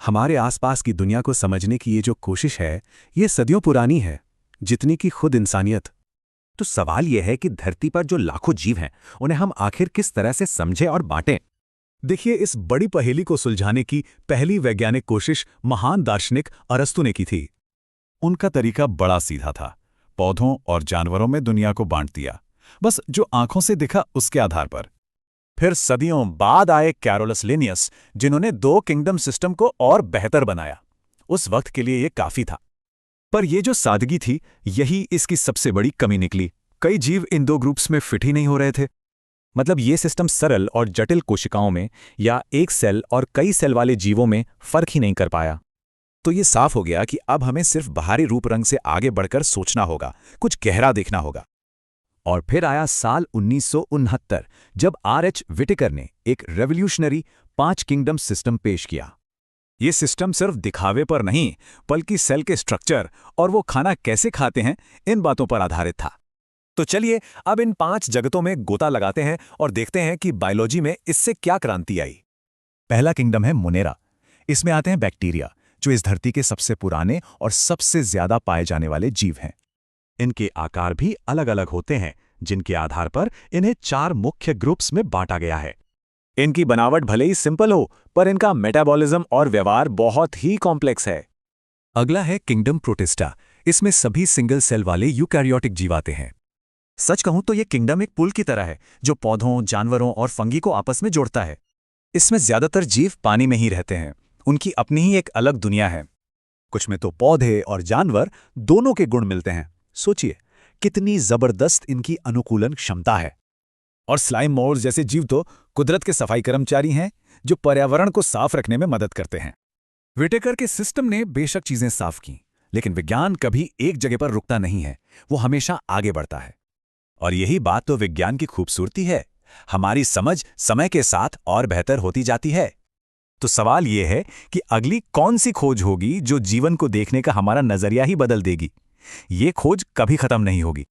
हमारे आसपास की दुनिया को समझने की ये जो कोशिश है, ये सदियों पुरानी है, जितनी कि खुद इंसानियत। तो सवाल यह है कि धरती पर जो लाखों जीव हैं, उन्हें हम आखिर किस तरह से समझें और बांटें? देखिए, इस बड़ी पहेली को सुलझाने की पहली वैज्ञानिक कोशिश महान दार्शनिक अरस्तू ने की थी। उनका तरीका बड़ा सीधा था। पौधों और जानवरों में दुनिया को बांट दिया, बस जो आंखों से दिखा उसके आधार पर। फिर सदियों बाद आए कैरोलस लिनियस, जिन्होंने दो किंगडम सिस्टम को और बेहतर बनाया। उस वक्त के लिए ये काफी था। पर यह जो सादगी थी, यही इसकी सबसे बड़ी कमी निकली। कई जीव इन दो ग्रुप्स में फिट ही नहीं हो रहे थे। मतलब ये सिस्टम सरल और जटिल कोशिकाओं में या एक सेल और कई सेल वाले जीवों में फर्क ही नहीं कर पाया। तो ये साफ हो गया कि अब हमें सिर्फ बाहरी रूप रंग से आगे बढ़कर सोचना होगा, कुछ गहरा देखना होगा। और फिर आया साल 1969, जब आर.एच. विटेकर ने एक रेवोल्यूशनरी 5 किंगडम सिस्टम पेश किया। ये सिस्टम सिर्फ दिखावे पर नहीं, बल्कि सेल के स्ट्रक्चर और वो खाना कैसे खाते हैं, इन बातों पर आधारित था। तो चलिए अब इन 5 जगतों में गोता लगाते हैं और देखते हैं कि बायोलॉजी में इससे क्या क्रांति आई। पहला किंगडम है मोनेरा। इसमें आते हैं बैक्टीरिया, जो इस धरती के सबसे पुराने और सबसे ज्यादा पाए जाने वाले जीव हैं। इनके आकार भी अलग अलग होते हैं, जिनके आधार पर इन्हें 4 मुख्य ग्रुप्स में बांटा गया है। इनकी बनावट भले ही सिंपल हो, पर इनका मेटाबॉलिज्म और व्यवहार बहुत ही कॉम्प्लेक्स है। अगला है किंगडम प्रोटिस्टा। इसमें सभी सिंगल सेल वाले यूकैरियोटिक जीव आते हैं। सच कहूं तो यह किंगडम एक पुल की तरह है, जो पौधों, जानवरों और फंगी को आपस में जोड़ता है। इसमें ज्यादातर जीव पानी में ही रहते हैं। उनकी अपनी ही एक अलग दुनिया है। कुछ में तो पौधे और जानवर दोनों के गुण मिलते हैं। सोचिए, कितनी जबरदस्त इनकी अनुकूलन क्षमता है। और स्लाइम मोल्स जैसे जीव तो कुदरत के सफाई कर्मचारी हैं, जो पर्यावरण को साफ रखने में मदद करते हैं। विटेकर के सिस्टम ने बेशक चीजें साफ की, लेकिन विज्ञान कभी एक जगह पर रुकता नहीं है, वो हमेशा आगे बढ़ता है। और यही बात तो विज्ञान की खूबसूरती है। हमारी समझ समय के साथ और बेहतर होती जाती है। तो सवाल यह है कि अगली कौन सी खोज होगी जो जीवन को देखने का हमारा नजरिया ही बदल देगी। ये खोज कभी खत्म नहीं होगी।